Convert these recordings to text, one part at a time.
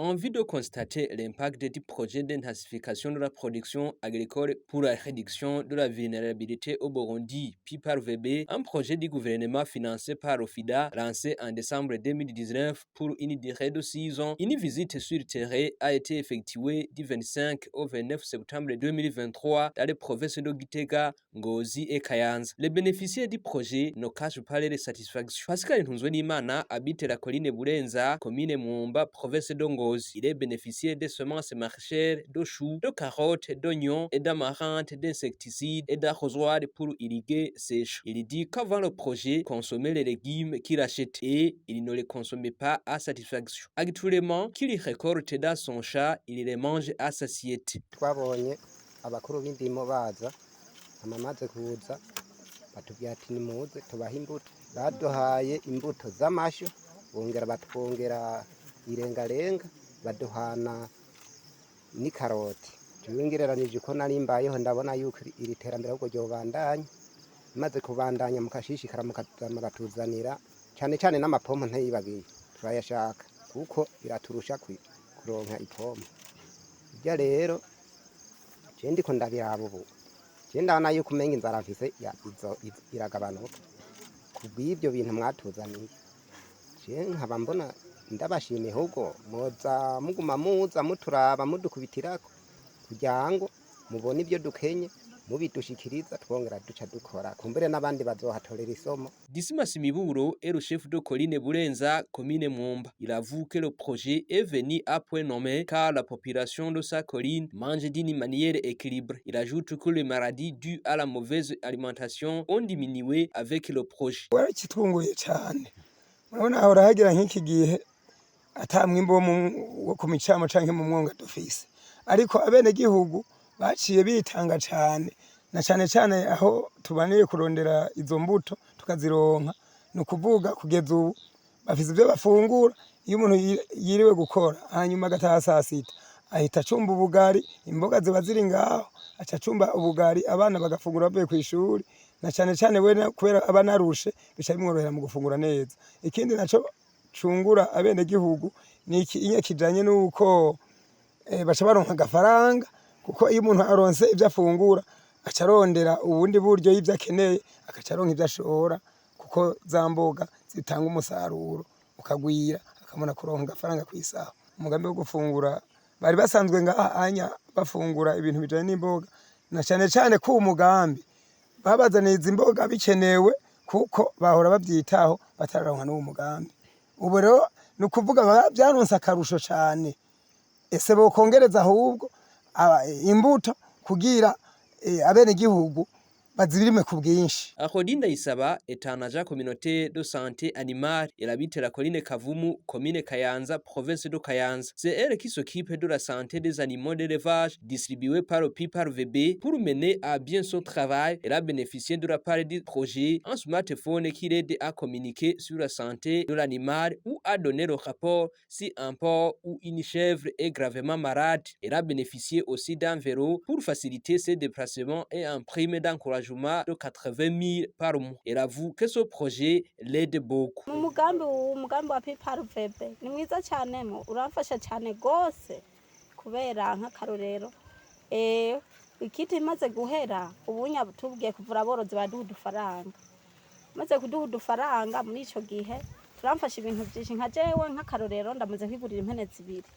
En vue de constater l'impact du projet d'intensification de la production agricole pour la réduction de la vulnérabilité au Burundi, PIPAR-VB, un projet du gouvernement financé par OFIDA lancé en décembre 2019 pour une durée de 6 ans, une visite sur terrain a été effectuée du 25 au 29 septembre 2023 dans les provinces de Gitega, Ngozi et Kayanza. Les bénéficiaires du projet ne cachent pas les satisfactions. Pascal Ntunzwenimana habite la colline Burenza, commune Mwumba, province de Ngozi. Il est bénéficiaire de semences maraîchères, de choux, de carottes, d'oignons et d'amarante, d'insecticides et d'arrosoirs pour irriguer ses champs. Il dit qu'avant le projet, consommait les légumes qu'il achète et il ne les consommait pas à satisfaction. Actuellement, qu'il récolte dans son champ, il les mange à satiété. Twabonye abakuru b'indimo baza amamaze kuza batubwira ati nimuze tubaha imbuto baduhaye imbuto z'amashu bongera batwongera irengarenga baduhana n'ikaroti tubingereranije ko nari mbayeho ndabona yuko iri terambere ahubwo ryobandanya maze kubandanya mukashishikara muratuzanira cyane cyane n'amapompo ntayibagiye turayashaka kuko biraturusha kuronka ipompo ibyo rero je ndiko ndabiraba ubu je ndabona yuko umenga inzara mfise iragabanuka kubw'ibyo bintu mwatuzaniye je nkaba mbona ndabashimiye ahubwo muza muguma muza muturaba mudukubitirako kugira ngo mubone ibyo dukenye mubidushikiriza twongera duca dukora kumbere n'abandi bazohatorera isomo. Dismas Miburo est le chef de colline Burenza, commune Mwumba. Il avoue que le projet est venu à point nommé car la population de sa colline mange d'une manière équilibrée. Il ajoute que les maladies dues à la mauvaise alimentation ont diminué avec le projet. Warakitunguye cyane. Urabona ahora hagira nk'iki gihe ata mwimbo wo ku micamo canke mu mwonga dufise. Ariko abene gihugu baciye bitanga cyane na cyane cyane aho tubaniye kurondera izo mbuto tukazironka no kuvuga kugeza ubu bafise ibyo bafungura iyo umuntu yiriwe gukora hanyuma agataha saa sita ahita acumba ubugari imboga ziba ziri ngaho aca acumba ubugari abana bagafungura bavuye ku ishuri na cyane cyane we kubera abanarushe bica bimworohera mu gufungura neza. Ikindi naco cungura abene gihugu ni iki inye kijanye nuko baca baronka agafaranga kuko iyo umuntu aronse ibyo afungura aca arondera ubundi buryo y'ibyo akeneye agaca aronka ibyo ashora kuko za mboga zitanga umusaruro ukagwira akamona kuronka agafaranga kw'isaha. Umugambi wo gufungura bari basanzwe ngahanya bafungura ibintu bijanye n'imboga na cyane cyane ko umugambi babazaniza imboga bikenewe kuko bahora babyitaho batararonka n'uwo mugambi. Ubu rero ni ukuvuga byaronse akarusho cyane ese bokongereza ahubwo imbuto kugira abene gihugu bazibirime ku bwinshi. Akodinda Isaba est un agent communautaire de santé animale. Il habite la colline Kavumu, commune Kayanza, province de Kayanza. C'est elle qui s'occupe de la santé des animaux d'élevage distribués par le PIPAR-VB. Pour mener à bien son travail, elle a bénéficié de la part du projet un smartphone qui l'aide à communiquer sur la santé de l'animal ou à donner le rapport si un porc ou une chèvre est gravement malade. Elle a bénéficié aussi d'un vélo pour faciliter ses déplacements et un prime d'encouragement de 80 000 par mois. Elle avoue que ce projet l'aide beaucoup. Umugambi wa PIPAR-VB ni mwiza cyane urafasha cyane gose kubera nk'akarorero ikiti imaze guhera ubunya tubwiye kuvura aborozi baduha udufaranga maze kuduha udufaranga muri ico gihe turamfasha ibintu byinshi nka jewe nk'akarorero ndamaze kwigurira impene zibiri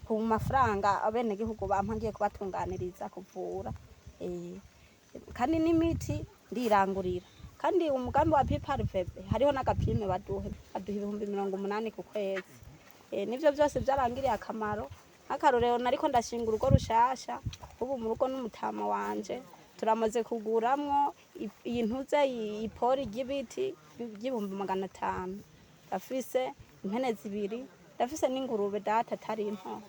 ku mafaranga abene gihugu bampangiye kubatunganiriza kuvura kandi n'imiti ndirangurira kandi umugambi wa PIPAR-VB hariho n'agapime baduha ibihumbi 80 ku kwezi. Nivyo byose byarangiriye akamaro akarorero nariko ndashinga urugo rushasha ubu mu rugo n'umutama wanje turamaze kuguramwo intuze ipori ry'ibiti y'ibihumbi 500 ndafise impene zibiri ndafise n'ingurube data atari nto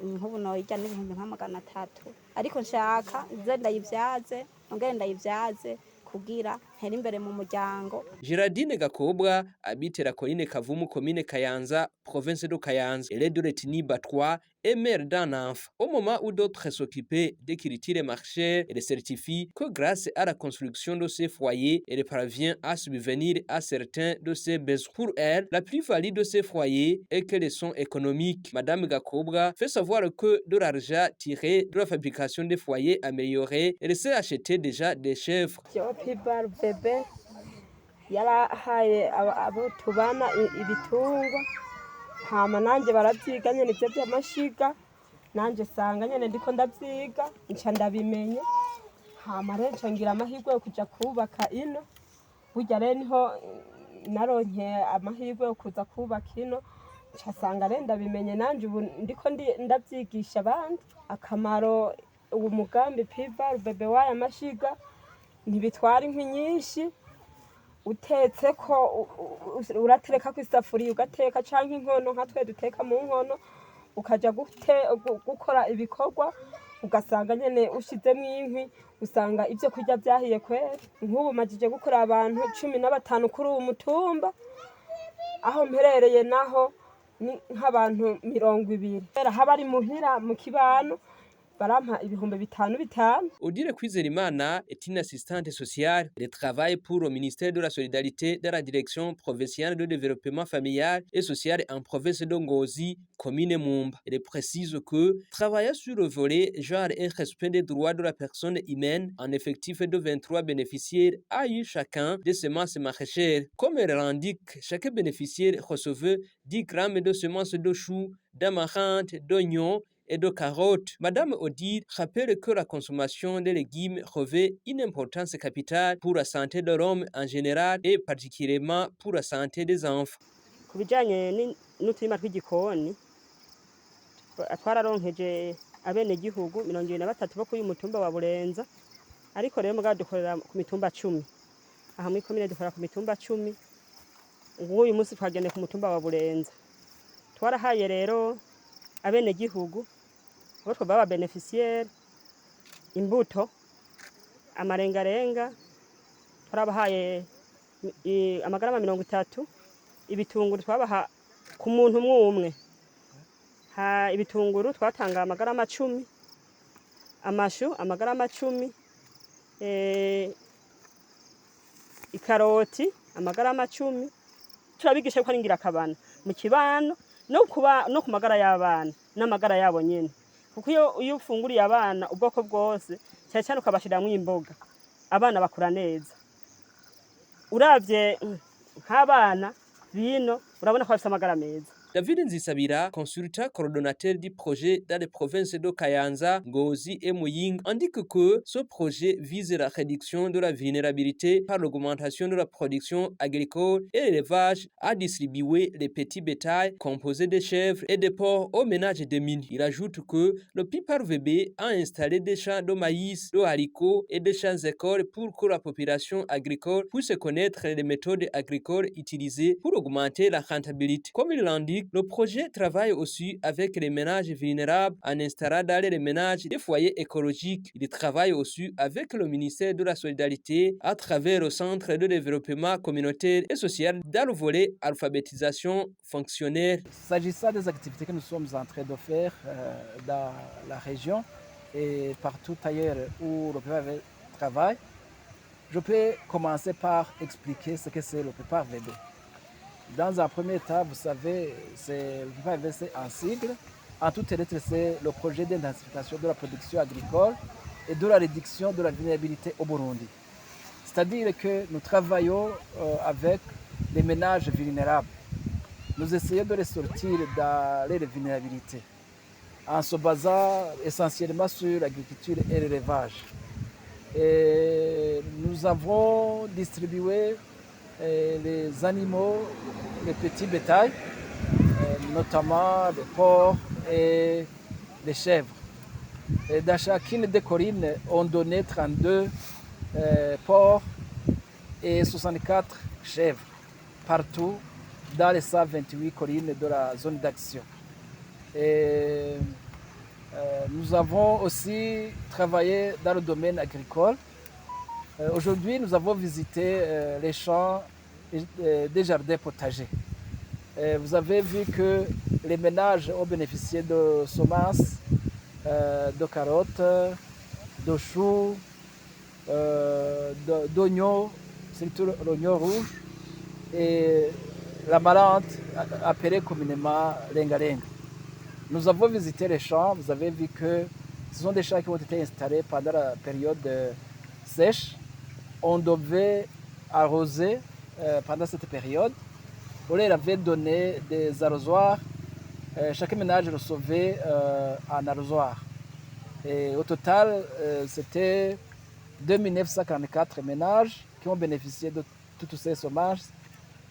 nk'ubu noyijya n'ibihumbi 300 ariko nshaka ize ndayivyaze ongere ndayivyaze kugira ntera imbere mu muryango. Gerardine Gakobwa habite la colline Kavumu, commune Kayanza, province de Kayanza. Elle est d'origine batois et mère d'un enfant. Au moment où d'autres s'occupaient d'écriture marchés, elle certifie que grâce à la construction de ces foyers, elle parvient à subvenir à certains de ses besoins. Pour elle, la plus-value de ces foyers est que les sont économiques. Madame Gakobra fait savoir que de l'argent tiré de la fabrication des foyers améliorés, elle s'est acheté déjà des chèvres. yarahaye abo tubana ibitungwa hama nanje baravyiga nyene ivyo vy'amashiga nanje sanga nyene ndiko ndavyiga nca ndabimenye hama rero nca ngira amahirwe yo kuja kubaka ino burya rero niho naronke amahirwe yo kuza kubaka ino nca sanga rero ndabimenye nanje ubu ndiko ndavyigisha abandi akamaro uwo mugambi pivar bebe waya amashiga ntibitwara inkwi nyinshi utetse ko uratereka ku isafuriya ugateka canke inkono nka twe duteka mu nkono ukaja gukora ibikorwa ugasanga nyene ushizemwo inkwi usanga ivyo kurya vyahiye kwera. Nk'ubu majije gukora abantu 15 kuri uwo mutumba aho mperereye naho ni nk'abantu 20 haba ari muhira mu kibano barampa ibihumbi 5 Odile Kwizerimana est une assistante sociale. Elle travaille pour le ministère de la Solidarité de la Direction provinciale de développement familial et social en province de Ngozi, commune Mumba. Elle précise que travailler sur le volet genre et respect des droits de la personne humaine, en effectif de 23 bénéficiaires a eu chacun des semences maraîchères. Comme elle l'indique, chaque bénéficiaire recevait 10 grammes de semences de choux, d'amarante, d'oignons et de carottes. Madame Odile rappelle que la consommation des légumes revêt une importance capitale pour la santé de l'homme en général et particulièrement pour la santé des enfants. Kubijanye n'uturima tw'igikoni twararonkeje abenegihugu 23 bo kuri mutumba wa Burenza ariko rero mugabo dukorera ku mitumba 10 aha muri komine dukorera ku mitumba 10 uyu munsi twagende ku mutumba wa Burenza twarahaye rero abenegihugu bo twaba beneficiaire imbuto amarengarenga twarabahaye amagarama 30 ibitunguru twabaha ku muntu umwe ha ibitunguru twatanga amagarama 10 amashu amagarama 10 ikaroti amagarama 10 turabigisha ko ari ngirakabana mu kibano no ku magara y'abana n'amagara yabo nyene kuko iyo ufunguriye abana ubwoko bwose cyane cyane ukabashiramwe imboga abana bakura neza uravye nk'abana bino urabona ko bafite amagara meza. David Nzisabira, consultant coordonnateur du projet dans les provinces de Kayanza, Ngozi et Muyinga, indique que ce projet vise la réduction de la vulnérabilité par l'augmentation de la production agricole et l'élevage à distribuer les petits bétails composés de chèvres et de porcs aux ménages démunis. Il ajoute que le PIPAR-VB a installé des champs de maïs, de haricots et des champs écoles pour que la population agricole puisse connaître les méthodes agricoles utilisées pour augmenter la rentabilité. Comme il l'indique, le projet travaille aussi avec les ménages vulnérables en installant dans les ménages des foyers écologiques. Il travaille aussi avec le ministère de la Solidarité à travers le Centre de développement communautaire et social dans le volet alphabétisation fonctionnelle. S'agissant des activités que nous sommes en train de faire dans la région et partout ailleurs où le PIPAR travaille, je peux commencer par expliquer ce que c'est le PIPAR-VB. Dans un premier temps, vous savez, le PIPAR-VB, c'est un sigle. En toutes lettres, c'est le projet d'intensification de la production agricole et de la réduction de la vulnérabilité au Burundi. C'est-à-dire que nous travaillons avec les ménages vulnérables. Nous essayons de les sortir dans les vulnérabilités en se basant essentiellement sur l'agriculture et l'élevage. Et nous avons distribué les animaux, les petits bétails, notamment les porcs et les chèvres. Et dans chacune des collines, on donnait 32 porcs et 64 chèvres partout dans les 128 collines de la zone d'action. Et nous avons aussi travaillé dans le domaine agricole. Aujourd'hui, nous avons visité les champs des jardins potagers. Vous avez vu que les ménages ont bénéficié de semences, de carottes, de choux, d'oignons, surtout l'oignon rouge, et la malante appelée communément lenga-lenga. Nous avons visité les champs, vous avez vu que ce sont des champs qui ont été installés pendant la période sèche. On devait arroser pendant cette période. On leur avait donné des arrosoirs. Chaque ménage recevait un arrosoir. Et au total, c'était 2944 ménages qui ont bénéficié de toutes ces semences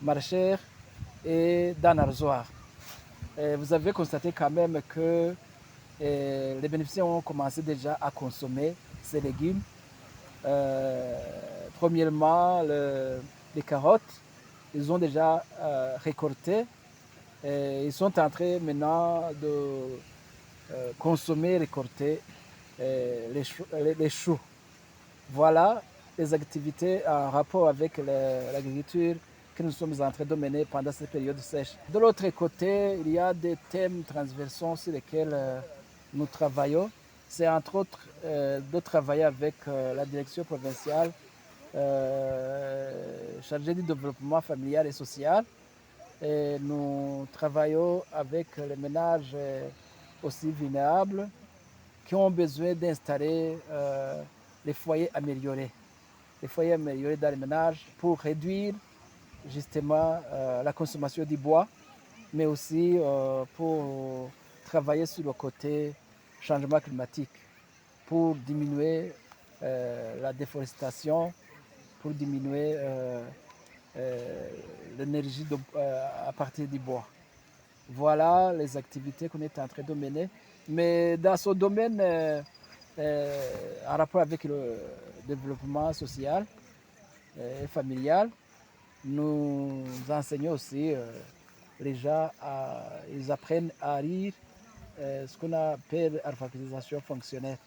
maraîchères et d'un arrosoir. Vous avez constaté quand même que les bénéficiaires ont commencé déjà à consommer ces légumes. Premièrement, les carottes, ils ont déjà récolté. Ils sont en train maintenant de consommer, récolter les choux. Voilà les activités en rapport avec l'agriculture que nous sommes en train de mener pendant cette période sèche. De l'autre côté, il y a des thèmes transversaux sur lesquels nous travaillons. C'est entre autres de travailler avec la direction provinciale chargée du développement familial et social. Et nous travaillons avec les ménages aussi vulnérables qui ont besoin d'installer les foyers améliorés. Les foyers améliorés dans les ménages pour réduire justement la consommation du bois, mais aussi pour travailler sur le côté changement climatique, pour diminuer la déforestation, pour diminuer l'énergie à partir du bois. Voilà les activités qu'on est en train de mener. Mais dans ce domaine, en rapport avec le développement social et familial, nous enseignons aussi les gens, ils apprennent à lire ce qu'on appelle alphabétisation fonctionnelle.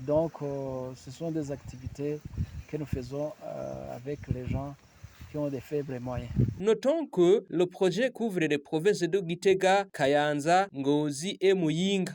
Donc, ce sont des activités que nous faisons avec les gens qui ont des faibles moyens. Notons que le projet couvre les provinces de Gitega, Kayanza, Ngozi et Muyinga.